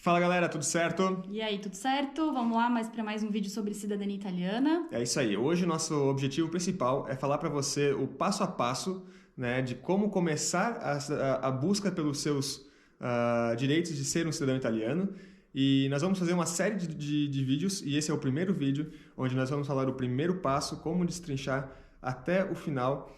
Fala galera, tudo certo? E aí, tudo certo? Vamos lá para mais um vídeo sobre cidadania italiana. É isso aí. Hoje o nosso objetivo principal é falar para você o passo a passo, né, de como começar a busca pelos seus direitos de ser um cidadão italiano. E nós vamos fazer uma série de vídeos, e esse é o primeiro vídeo, onde nós vamos falar o primeiro passo, como destrinchar até o final,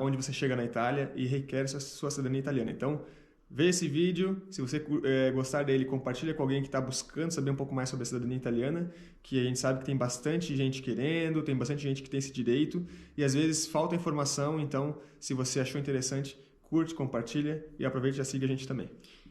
onde você chega na Itália e requer sua cidadania italiana. Então, vê esse vídeo, se você gostar dele, compartilha com alguém que está buscando saber um pouco mais sobre a cidadania italiana, que a gente sabe que tem bastante gente querendo, tem bastante gente que tem esse direito, e às vezes falta informação, então se você achou interessante, curte, compartilha e aproveite e já siga a gente também.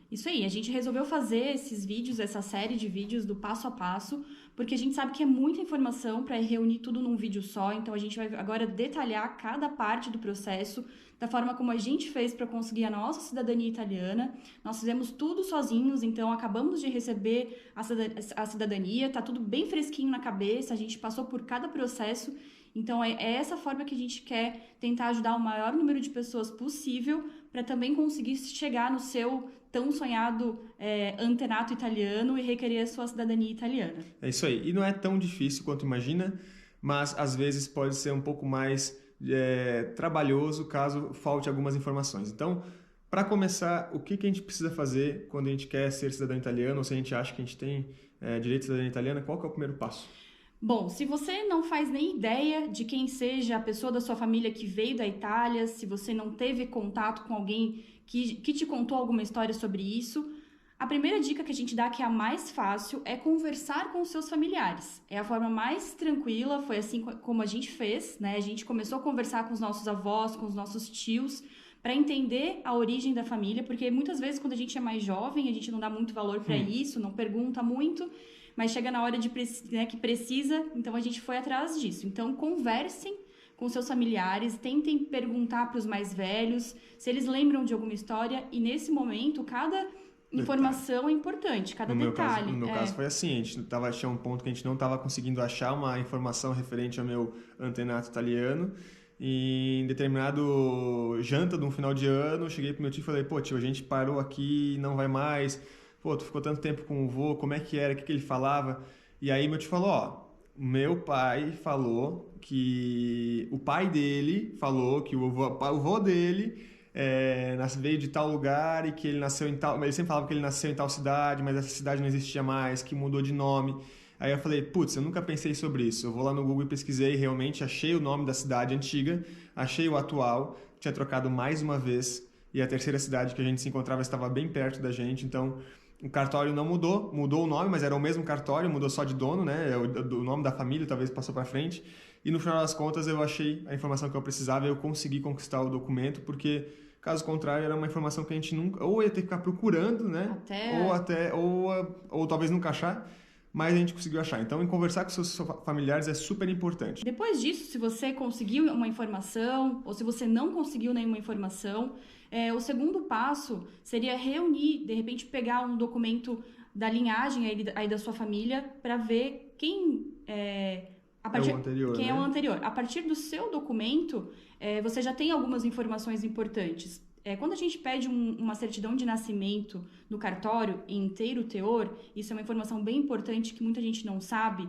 Isso aí, a gente resolveu fazer esses vídeos, essa série de vídeos do passo a passo, porque a gente sabe que é muita informação para reunir tudo num vídeo só, então a gente vai agora detalhar cada parte do processo, da forma como a gente fez para conseguir a nossa cidadania italiana. Nós fizemos tudo sozinhos, então acabamos de receber a cidadania, tá tudo bem fresquinho na cabeça, a gente passou por cada processo. Então é essa forma que a gente quer tentar ajudar o maior número de pessoas possível para também conseguir chegar no seu tão sonhado antenato italiano e requerer a sua cidadania italiana. É isso aí. E não é tão difícil quanto imagina, mas às vezes pode ser um pouco mais trabalhoso caso falte algumas informações. Então, para começar, o que a gente precisa fazer quando a gente quer ser cidadão italiano ou se a gente acha que a gente tem direito de cidadania italiana, qual que é o primeiro passo? Bom, se você não faz nem ideia de quem seja a pessoa da sua família que veio da Itália, se você não teve contato com alguém que te contou alguma história sobre isso, a primeira dica que a gente dá, que é a mais fácil, é conversar com os seus familiares. É a forma mais tranquila, foi assim como a gente fez, né? A gente começou a conversar com os nossos avós, com os nossos tios, para entender a origem da família, porque muitas vezes quando a gente é mais jovem, a gente não dá muito valor para isso, não pergunta muito, mas chega na hora que precisa, então a gente foi atrás disso. Então conversem com seus familiares, tentem perguntar para os mais velhos se eles lembram de alguma história, e nesse momento cada informação é importante, cada detalhe. No meu caso foi assim, tinha um ponto que a gente não estava conseguindo achar uma informação referente ao meu antenato italiano, e em determinado janta de um final de ano, eu cheguei pro meu tio e falei, pô tio, a gente parou aqui, não vai mais, pô, tu ficou tanto tempo com o vô, como é que era, o que ele falava? E aí meu tio falou, ó, meu pai falou que o pai dele falou que o vô dele veio de tal lugar e que ele nasceu em tal... Ele sempre falava que ele nasceu em tal cidade, mas essa cidade não existia mais, que mudou de nome. Aí eu falei, putz, eu nunca pensei sobre isso. Eu vou lá no Google e pesquisei, realmente achei o nome da cidade antiga, achei o atual, tinha trocado mais uma vez, e a terceira cidade que a gente se encontrava estava bem perto da gente, então o cartório não mudou o nome, mas era o mesmo cartório, mudou só de dono, né? O nome da família talvez passou para frente, e no final das contas eu achei a informação que eu precisava e eu consegui conquistar o documento, porque caso contrário era uma informação que a gente nunca, ou ia ter que ficar procurando, né? Ou talvez nunca achar, mas a gente conseguiu achar. Então, em conversar com seus familiares é super importante. Depois disso, se você conseguiu uma informação ou se você não conseguiu nenhuma informação, o segundo passo seria reunir, de repente pegar um documento da linhagem aí da sua família para ver quem é o anterior. A partir do seu documento, você já tem algumas informações importantes. Quando a gente pede uma certidão de nascimento no cartório em inteiro teor, isso é uma informação bem importante que muita gente não sabe,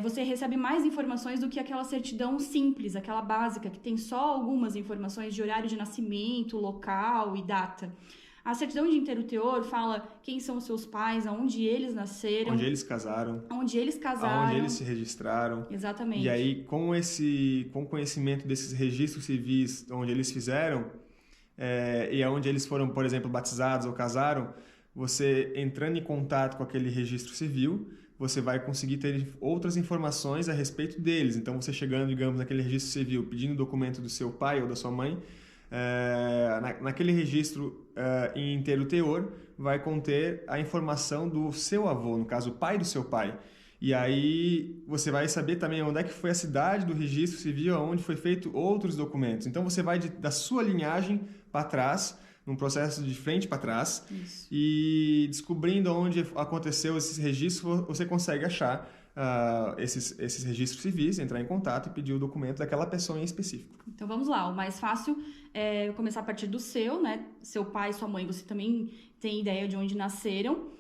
você recebe mais informações do que aquela certidão simples, aquela básica, que tem só algumas informações de horário de nascimento, local e data. A certidão de inteiro teor fala quem são os seus pais, aonde eles nasceram. Onde eles casaram. Aonde eles se registraram. Exatamente. E aí, com o conhecimento desses registros civis onde eles fizeram, e aonde eles foram, por exemplo, batizados ou casaram, você entrando em contato com aquele registro civil, você vai conseguir ter outras informações a respeito deles. Então, você chegando, digamos, naquele registro civil, pedindo o documento do seu pai ou da sua mãe, naquele registro em inteiro teor, vai conter a informação do seu avô, no caso, o pai do seu pai. E aí você vai saber também onde é que foi a cidade do registro civil, onde foi feito outros documentos. Então você vai da sua linhagem para trás, num processo de frente para trás. Isso. E descobrindo onde aconteceu esses registros, você consegue achar esses registros civis, entrar em contato e pedir o documento daquela pessoa em específico. Então vamos lá, o mais fácil é começar a partir do seu, né? Seu pai, sua mãe, você também tem ideia de onde nasceram.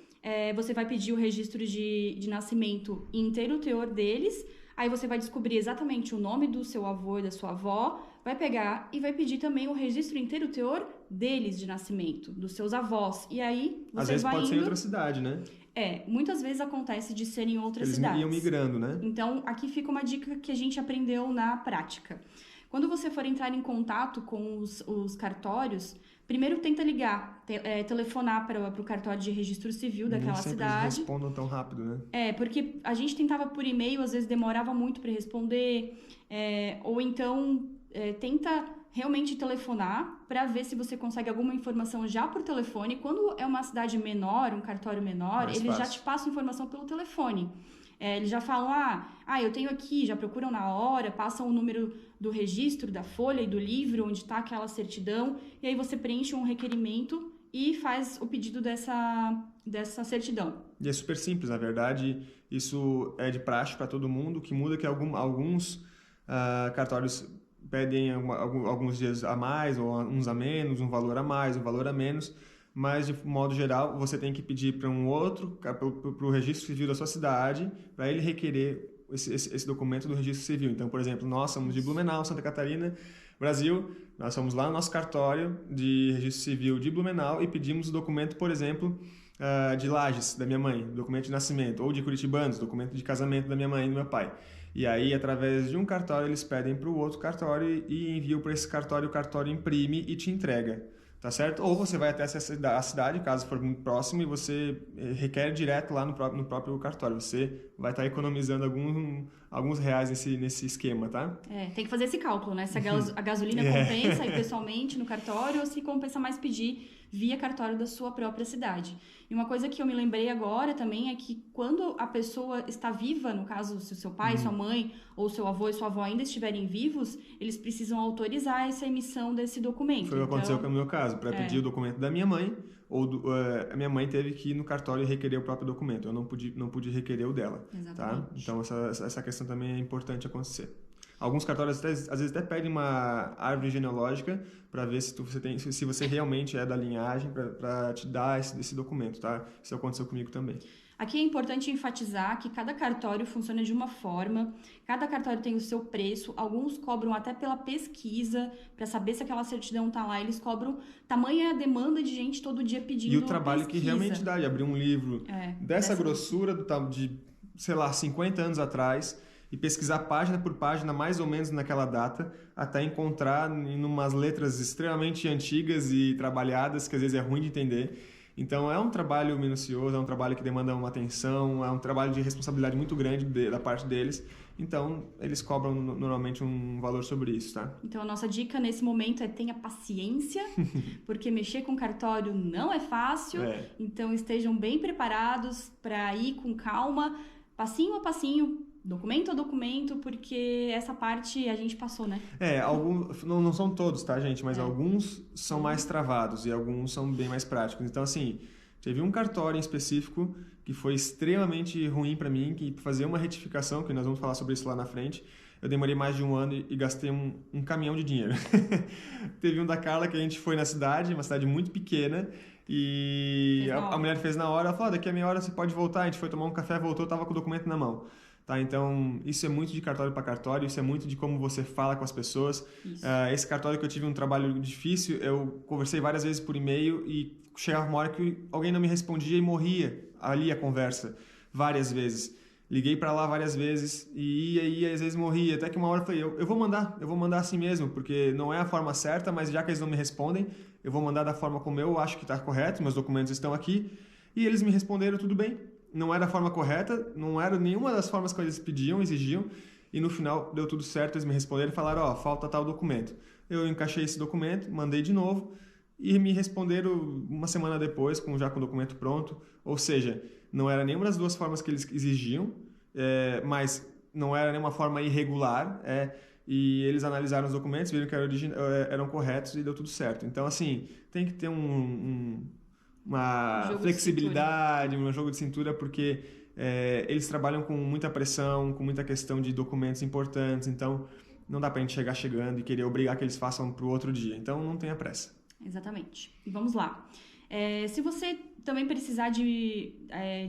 você vai pedir o registro de nascimento inteiro, o teor deles, aí você vai descobrir exatamente o nome do seu avô e da sua avó, vai pegar e vai pedir também o registro inteiro, o teor deles de nascimento, dos seus avós. E aí você Às vezes vai pode ser em indo... outra cidade, né? Muitas vezes acontece de ser em outras Eles cidades. iam migrando, né? Então, aqui fica uma dica que a gente aprendeu na prática. Quando você for entrar em contato com os cartórios, primeiro tenta ligar, telefonar para o cartório de registro civil daquela cidade. Eles respondam tão rápido, né? Porque a gente tentava por e-mail, às vezes demorava muito para responder, ou então tenta realmente telefonar para ver se você consegue alguma informação já por telefone. Quando é uma cidade menor, um cartório menor, eles já te passam informação pelo telefone. Eles já falam, eu tenho aqui, já procuram na hora, passam o número do registro, da folha e do livro onde está aquela certidão, e aí você preenche um requerimento e faz o pedido dessa certidão. E é super simples, na verdade, isso é de praxe para todo mundo. O que muda é que alguns cartórios pedem alguns dias a mais, ou uns a menos, um valor a mais, um valor a menos, mas de modo geral você tem que pedir para um outro, para o registro civil da sua cidade, para ele requerer esse documento do registro civil. Então, por exemplo, nós somos de Blumenau, Santa Catarina, Brasil, nós fomos lá no nosso cartório de registro civil de Blumenau e pedimos o documento, por exemplo, de Lages, da minha mãe, documento de nascimento, ou de Curitibanos, documento de casamento da minha mãe e do meu pai. E aí, através de um cartório, eles pedem para o outro cartório e enviam para esse cartório, o cartório imprime e te entrega. Tá certo? Ou você vai até a cidade, caso for muito próximo, e você requer direto lá no próprio cartório. Você vai estar economizando alguns reais nesse esquema, tá? Tem que fazer esse cálculo, né? Se a gasolina compensa ir pessoalmente no cartório ou se compensa mais pedir via cartório da sua própria cidade. E uma coisa que eu me lembrei agora também é que quando a pessoa está viva, no caso, se o seu pai, sua mãe ou seu avô e sua avó ainda estiverem vivos, eles precisam autorizar essa emissão desse documento. Foi o que aconteceu com o meu caso. Para pedir o documento da minha mãe, a minha mãe teve que ir no cartório e requerer o próprio documento. Eu não pude requerer o dela. Exatamente. Tá? Então, essa questão também é importante acontecer. Alguns cartórios às vezes até pedem uma árvore genealógica para ver se você realmente é da linhagem, para te dar esse documento, tá? Isso aconteceu comigo também. Aqui é importante enfatizar que cada cartório funciona de uma forma, cada cartório tem o seu preço, alguns cobram até pela pesquisa, para saber se aquela certidão está lá, eles cobram tamanha demanda de gente todo dia pedindo E o trabalho pesquisa. que realmente dá de abrir um livro dessa grossura, de, sei lá, 50 anos atrás, e pesquisar página por página, mais ou menos naquela data, até encontrar em umas letras extremamente antigas e trabalhadas, que às vezes é ruim de entender. Então, é um trabalho minucioso, é um trabalho que demanda uma atenção, é um trabalho de responsabilidade muito grande da parte deles. Então, eles cobram normalmente um valor sobre isso, tá? Então, a nossa dica nesse momento é tenha paciência, porque mexer com cartório não é fácil. Então, estejam bem preparados para ir com calma, passinho a passinho, documento a documento, porque essa parte a gente passou, né? Não são todos, tá, gente? Mas alguns são mais travados e alguns são bem mais práticos. Então, assim, teve um cartório em específico que foi extremamente ruim para mim, que fazer uma retificação, que nós vamos falar sobre isso lá na frente, eu demorei mais de um ano e gastei um caminhão de dinheiro. Teve um da Carla que a gente foi na cidade, uma cidade muito pequena, e a mulher fez na hora, ela falou, daqui a meia hora você pode voltar, a gente foi tomar um café, voltou, tava com o documento na mão. Tá, então, isso é muito de cartório para cartório, isso é muito de como você fala com as pessoas. Esse cartório que eu tive um trabalho difícil, eu conversei várias vezes por e-mail e chegava uma hora que alguém não me respondia e morria ali a conversa, várias vezes. Liguei para lá várias vezes e ia, às vezes morria. Até que uma hora eu falei, eu vou mandar assim mesmo, porque não é a forma certa, mas já que eles não me respondem, eu vou mandar da forma como eu acho que está correto, meus documentos estão aqui. E eles me responderam, tudo bem. Não era a forma correta, não era nenhuma das formas que eles pediam, exigiam, e no final deu tudo certo, eles me responderam e falaram, falta tal documento. Eu encaixei esse documento, mandei de novo, e me responderam uma semana depois, já com o documento pronto, ou seja, não era nenhuma das duas formas que eles exigiam, mas não era nenhuma forma irregular, e eles analisaram os documentos, viram que eram corretos e deu tudo certo. Então, assim, tem que ter uma flexibilidade, um jogo de cintura, porque eles trabalham com muita pressão, com muita questão de documentos importantes, então não dá pra gente chegar chegando e querer obrigar que eles façam pro outro dia. Então não tenha pressa. Exatamente. E vamos lá. Se você também precisar de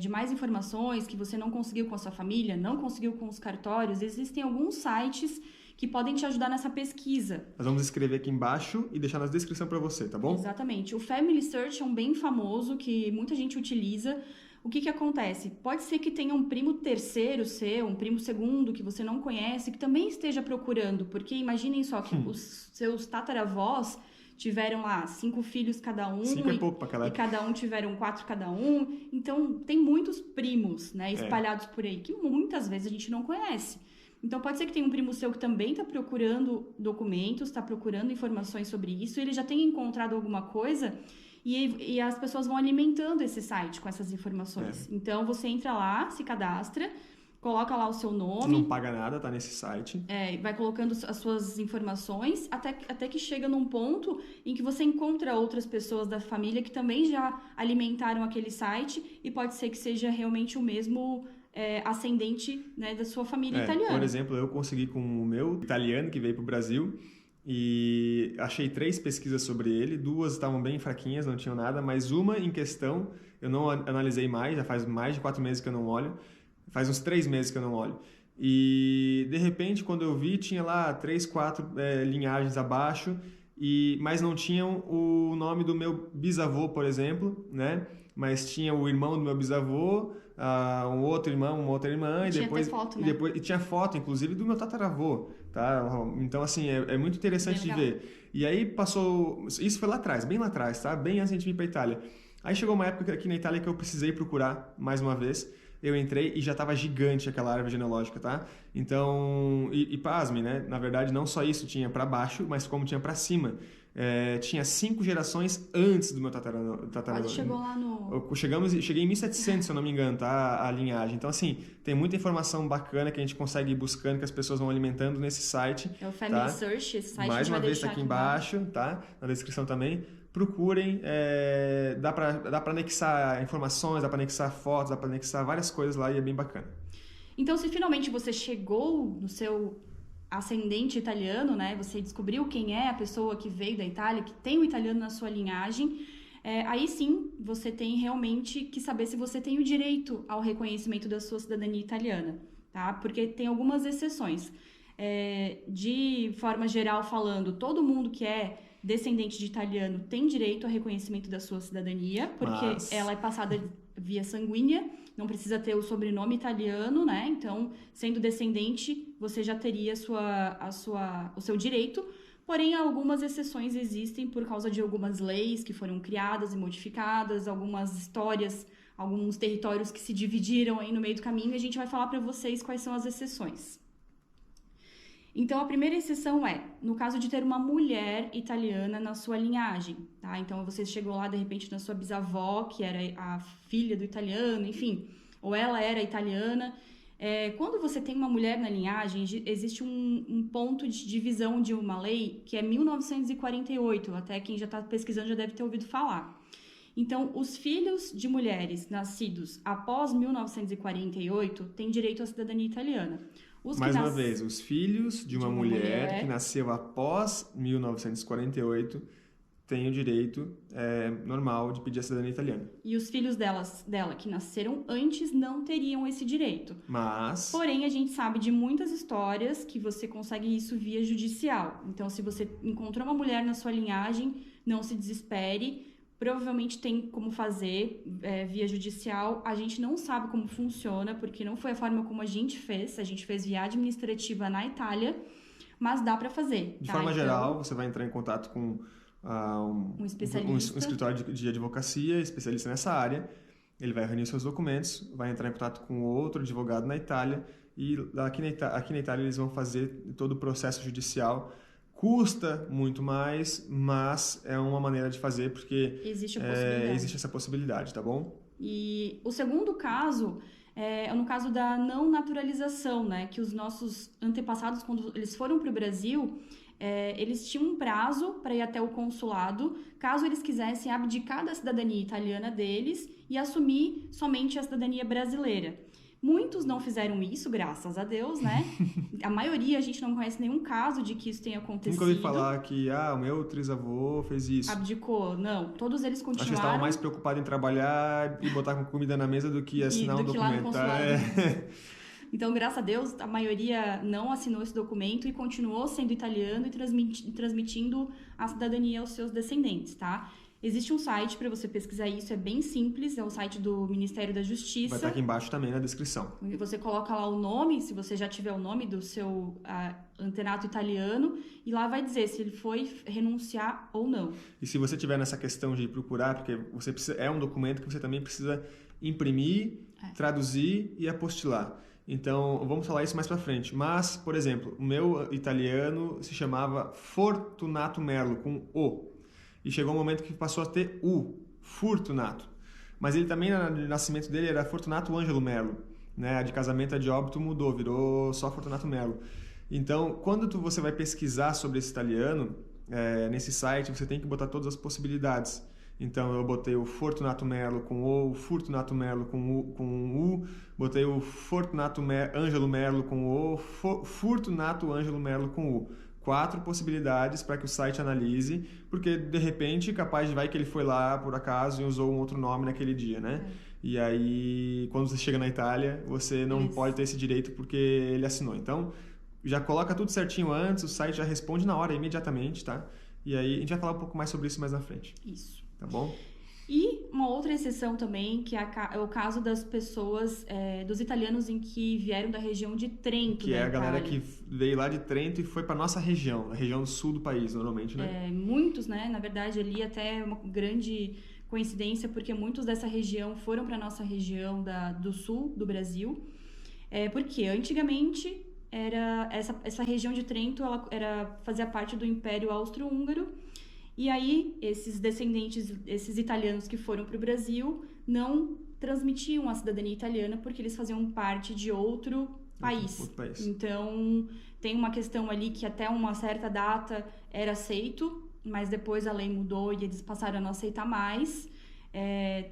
mais informações que você não conseguiu com a sua família, não conseguiu com os cartórios, existem alguns sites que podem te ajudar nessa pesquisa. Nós vamos escrever aqui embaixo e deixar na descrição para você, tá bom? Exatamente. O Family Search é um bem famoso que muita gente utiliza. O que acontece? Pode ser que tenha um primo terceiro seu, um primo segundo que você não conhece, que também esteja procurando, porque imaginem só que os seus tataravós tiveram lá 5 filhos cada um. 5 é pouco pra aquela época. E cada um tiveram 4 cada um. Então, tem muitos primos, né, espalhados por aí, que muitas vezes a gente não conhece. Então, pode ser que tenha um primo seu que também está procurando documentos, está procurando informações sobre isso, e ele já tenha encontrado alguma coisa, e as pessoas vão alimentando esse site com essas informações. Então, você entra lá, se cadastra, coloca lá o seu nome. Não paga nada, tá nesse site. Vai colocando as suas informações, até que chega num ponto em que você encontra outras pessoas da família que também já alimentaram aquele site, e pode ser que seja realmente o mesmo ascendente, né, da sua família italiana. Por exemplo, eu consegui com o meu italiano que veio pro Brasil, e achei 3 pesquisas sobre ele, 2 estavam bem fraquinhas, não tinham nada, mas uma em questão eu não analisei mais, já faz mais de 4 meses que eu não olho, faz uns 3 meses que eu não olho. E de repente, quando eu vi, tinha lá 3, 4 linhagens abaixo, mas não tinham o nome do meu bisavô, por exemplo, né? Mas tinha o irmão do meu bisavô, um outro irmão, uma outra irmã, e depois, foto, né? e tinha foto, inclusive, do meu tataravô, tá? Então, assim, é muito interessante de ver. E aí passou... Isso foi lá atrás, bem lá atrás, tá? Bem antes de a gente ir para Itália. Aí chegou uma época aqui na Itália que eu precisei procurar mais uma vez. Eu entrei e já estava gigante aquela árvore genealógica, tá? Então, pasme, né? Na verdade, não só isso tinha para baixo, mas como tinha para cima. Tinha 5 gerações antes do meu tataravô. Quase chegou lá no... Cheguei em 1700, se eu não me engano, tá? A linhagem. Então, assim, tem muita informação bacana que a gente consegue ir buscando, que as pessoas vão alimentando nesse site. É o Family Search, esse site mais a gente uma vai vez tá aqui embaixo, tá? Na descrição também. Procurem, dá para anexar informações, dá para anexar fotos, dá para anexar várias coisas lá e é bem bacana. Então, se finalmente você chegou no seu ascendente italiano, né? Você descobriu quem é a pessoa que veio da Itália, que tem o italiano na sua linhagem, aí sim você tem realmente que saber se você tem o direito ao reconhecimento da sua cidadania italiana, tá? Porque tem algumas exceções. De forma geral falando, todo mundo que é descendente de italiano tem direito ao reconhecimento da sua cidadania, porque ela é passada via sanguínea, não precisa ter o sobrenome italiano, né? Então, sendo descendente, você já teria o seu direito. Porém, algumas exceções existem por causa de algumas leis que foram criadas e modificadas, algumas histórias, alguns territórios que se dividiram aí no meio do caminho, e a gente vai falar para vocês quais são as exceções. Então, a primeira exceção no caso de ter uma mulher italiana na sua linhagem, tá? Então, você chegou lá, de repente, na sua bisavó, que era a filha do italiano, enfim, ou ela era italiana. Quando você tem uma mulher na linhagem, existe um ponto de divisão de uma lei, que é 1948, até quem já está pesquisando já deve ter ouvido falar. Então, os filhos de mulheres nascidos após 1948 têm direito à cidadania italiana. Mais uma vez, os filhos de uma mulher que nasceu após 1948 têm o direito normal de pedir a cidadania italiana. E os filhos dela que nasceram antes não teriam esse direito. Porém, a gente sabe de muitas histórias que você consegue isso via judicial. Então, se você encontrou uma mulher na sua linhagem, não se desespere. Provavelmente tem como fazer via judicial. A gente não sabe como funciona, porque não foi a forma como a gente fez. A gente fez via administrativa na Itália, mas dá para fazer. De forma geral, você vai entrar em contato com um especialista, um escritório de advocacia, especialista nessa área. Ele vai reunir seus documentos, vai entrar em contato com outro advogado na Itália, e aqui na Itália eles vão fazer todo o processo judicial. Custa muito mais, mas é uma maneira de fazer, porque existe essa possibilidade, tá bom? E o segundo caso é no caso da não naturalização, né? Que os nossos antepassados, quando eles foram para o Brasil, eles tinham um prazo para ir até o consulado, caso eles quisessem abdicar da cidadania italiana deles e assumir somente a cidadania brasileira. Muitos não fizeram isso, graças a Deus, né? A maioria a gente não conhece nenhum caso de que isso tenha acontecido. Nunca ouvi falar que, o meu trisavô fez isso. Abdicou. Não, todos eles continuaram. Acho que eles estavam mais preocupados em trabalhar e botar comida na mesa do que assinar um documento. Então, graças a Deus, a maioria não assinou esse documento e continuou sendo italiano e transmitindo a cidadania aos seus descendentes, tá? Existe um site para você pesquisar isso, é bem simples, é o site do Ministério da Justiça. Vai estar aqui embaixo também na descrição. Você coloca lá o nome, se você já tiver o nome do seu antenato italiano, e lá vai dizer se ele foi renunciar ou não. E se você tiver nessa questão de procurar, porque você precisa, é um documento que você também precisa imprimir, traduzir e apostilar. Então, vamos falar isso mais para frente. Mas, por exemplo, o meu italiano se chamava Fortunato Merlo, com O. E chegou um momento que passou a ter U, Fortunato. Mas ele também, no nascimento dele, era Fortunato Ângelo Merlo. Né? A de casamento, a de óbito mudou, virou só Fortunato Merlo. Então, quando você vai pesquisar sobre esse italiano, nesse site, você tem que botar todas as possibilidades. Então, eu botei o Fortunato Merlo com O Fortunato Merlo com U, botei o Fortunato Ângelo Merlo com O, Fortunato Ângelo Merlo com U. 4 possibilidades para que o site analise, porque de repente capaz de vai que ele foi lá por acaso e usou um outro nome naquele dia, né? E aí, quando você chega na Itália, você não pode ter esse direito porque ele assinou. Então, já coloca tudo certinho antes, o site já responde na hora, imediatamente, tá? E aí, a gente vai falar um pouco mais sobre isso mais na frente. Isso. Tá bom? E uma outra exceção também, que é o caso das pessoas, dos italianos em que vieram da região de Trento. Que é a galera que veio lá de Trento e foi para nossa região, a região sul do país, normalmente, né? Muitos, né? Na verdade, ali até uma grande coincidência, porque muitos dessa região foram para nossa região do sul do Brasil. Porque antigamente essa região de Trento fazia parte do Império Austro-Húngaro. E aí, esses descendentes, esses italianos que foram para o Brasil, não transmitiam a cidadania italiana porque eles faziam parte de outro país. Então, tem uma questão ali que até uma certa data era aceito, mas depois a lei mudou e eles passaram a não aceitar mais.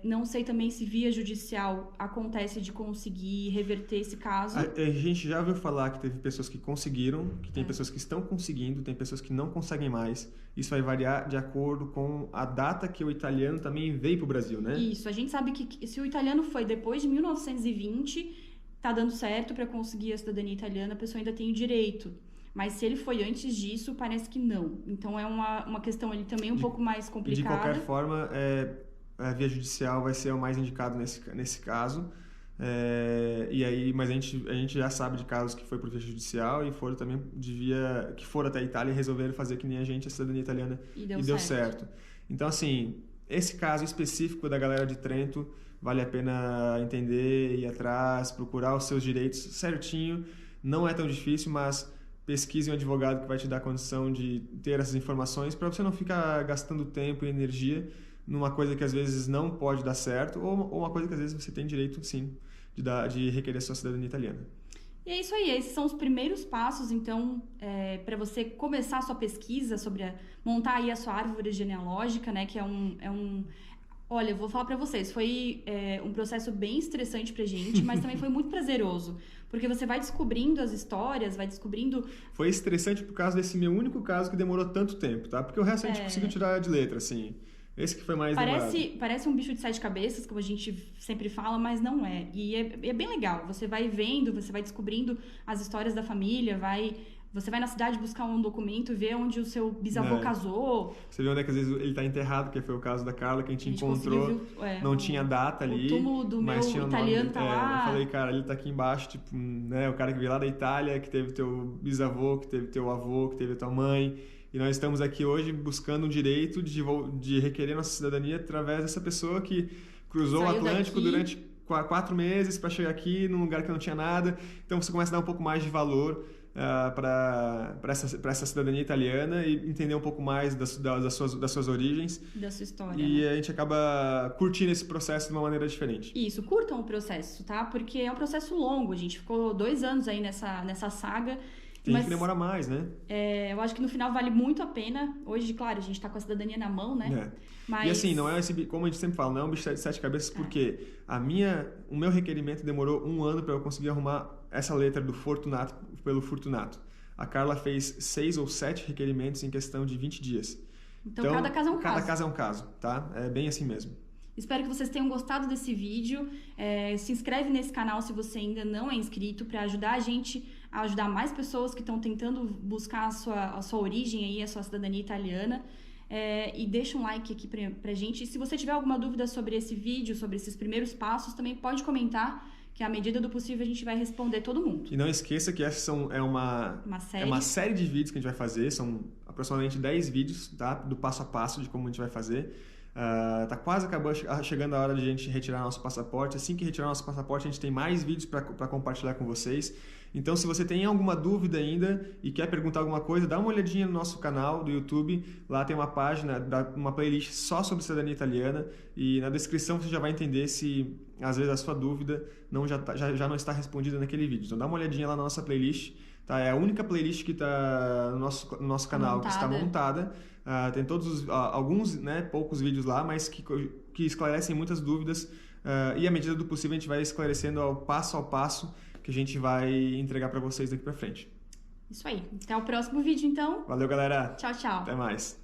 Não sei também se via judicial acontece de conseguir reverter esse caso. A gente já ouviu falar que teve pessoas que conseguiram, que tem pessoas que estão conseguindo, tem pessoas que não conseguem mais. Isso vai variar de acordo com a data que o italiano também veio para o Brasil, né? Isso, a gente sabe que se o italiano foi depois de 1920, tá dando certo para conseguir a cidadania italiana, a pessoa ainda tem o direito. Mas se ele foi antes disso, parece que não. Então é uma questão ali também um pouco mais complicada. E de qualquer forma, a via judicial vai ser o mais indicado nesse caso. E aí, mas a gente já sabe de casos que foi por via judicial e foram também que foram até a Itália e resolveram fazer que nem a gente, a cidadania italiana, e deu certo. Então, assim, esse caso específico da galera de Trento vale a pena entender, ir atrás, procurar os seus direitos certinho. Não é tão difícil, mas pesquise um advogado que vai te dar condição de ter essas informações para você não ficar gastando tempo e energia numa coisa que às vezes não pode dar certo ou uma coisa que às vezes você tem direito, sim, de requerer sua cidadania italiana. E é isso aí, esses são os primeiros passos, então, para você começar a sua pesquisa sobre montar aí a sua árvore genealógica, né, que olha, eu vou falar para vocês, foi um processo bem estressante pra gente, mas também foi muito prazeroso, porque você vai descobrindo as histórias, vai descobrindo... Foi estressante por causa desse meu único caso que demorou tanto tempo, tá? Porque o resto a gente conseguiu tirar de letra, assim... Esse que foi mais demorado. Parece um bicho de 7 cabeças, como a gente sempre fala, mas não é. E é bem legal. Você vai vendo, você vai descobrindo as histórias da família, você vai na cidade buscar um documento, ver onde o seu bisavô casou. Você vê onde é que às vezes ele está enterrado, que foi o caso da Carla, que a gente encontrou. Não tinha data ali. O túmulo do meu italiano tá lá. Eu falei, cara, ele tá aqui embaixo, tipo, né? O cara que veio lá da Itália, que teve teu bisavô, que teve teu avô, que teve tua mãe. E nós estamos aqui hoje buscando o direito de requerer nossa cidadania através dessa pessoa que cruzou o Atlântico durante 4 meses para chegar aqui num lugar que não tinha nada. Então você começa a dar um pouco mais de valor para essa cidadania italiana e entender um pouco mais das suas origens. Da sua história. E a gente acaba curtindo esse processo de uma maneira diferente. Isso, curtam o processo, tá? Porque é um processo longo. A gente ficou 2 anos aí nessa saga. Tem gente que demora mais, né? Eu acho que no final vale muito a pena. Hoje, claro, a gente está com a cidadania na mão, né? Mas... E assim, não é como a gente sempre fala, não é um bicho de 7 cabeças, porque o meu requerimento demorou 1 ano para eu conseguir arrumar essa letra do Fortunato pelo Fortunato. A Carla fez 6 ou 7 requerimentos em questão de 20 dias. Então cada caso é um caso. Cada caso é um caso, tá? É bem assim mesmo. Espero que vocês tenham gostado desse vídeo. Se inscreve nesse canal se você ainda não é inscrito, para ajudar a gente a ajudar mais pessoas que estão tentando buscar a sua origem aí, a sua cidadania italiana. E deixa um like aqui pra gente. E se você tiver alguma dúvida sobre esse vídeo, sobre esses primeiros passos, também pode comentar, que à medida do possível a gente vai responder todo mundo. E não esqueça que essa é uma série de vídeos que a gente vai fazer, são aproximadamente 10 vídeos, tá? Do passo a passo de como a gente vai fazer. Tá quase chegando a hora de a gente retirar nosso passaporte. Assim que retirar nosso passaporte, a gente tem mais vídeos para compartilhar com vocês. Então, se você tem alguma dúvida ainda e quer perguntar alguma coisa, dá uma olhadinha no nosso canal do YouTube. Lá tem uma página, uma playlist só sobre cidadania italiana, e na descrição você já vai entender se às vezes a sua dúvida já não está respondida naquele vídeo. Então dá uma olhadinha lá na nossa playlist. Tá? É a única playlist que está no nosso canal que está montada. Tem alguns, né, poucos vídeos lá, mas que esclarecem muitas dúvidas, e à medida do possível a gente vai esclarecendo ao passo que a gente vai entregar para vocês daqui para frente. Isso aí. Até o próximo vídeo, então. Valeu, galera. Tchau, tchau. Até mais.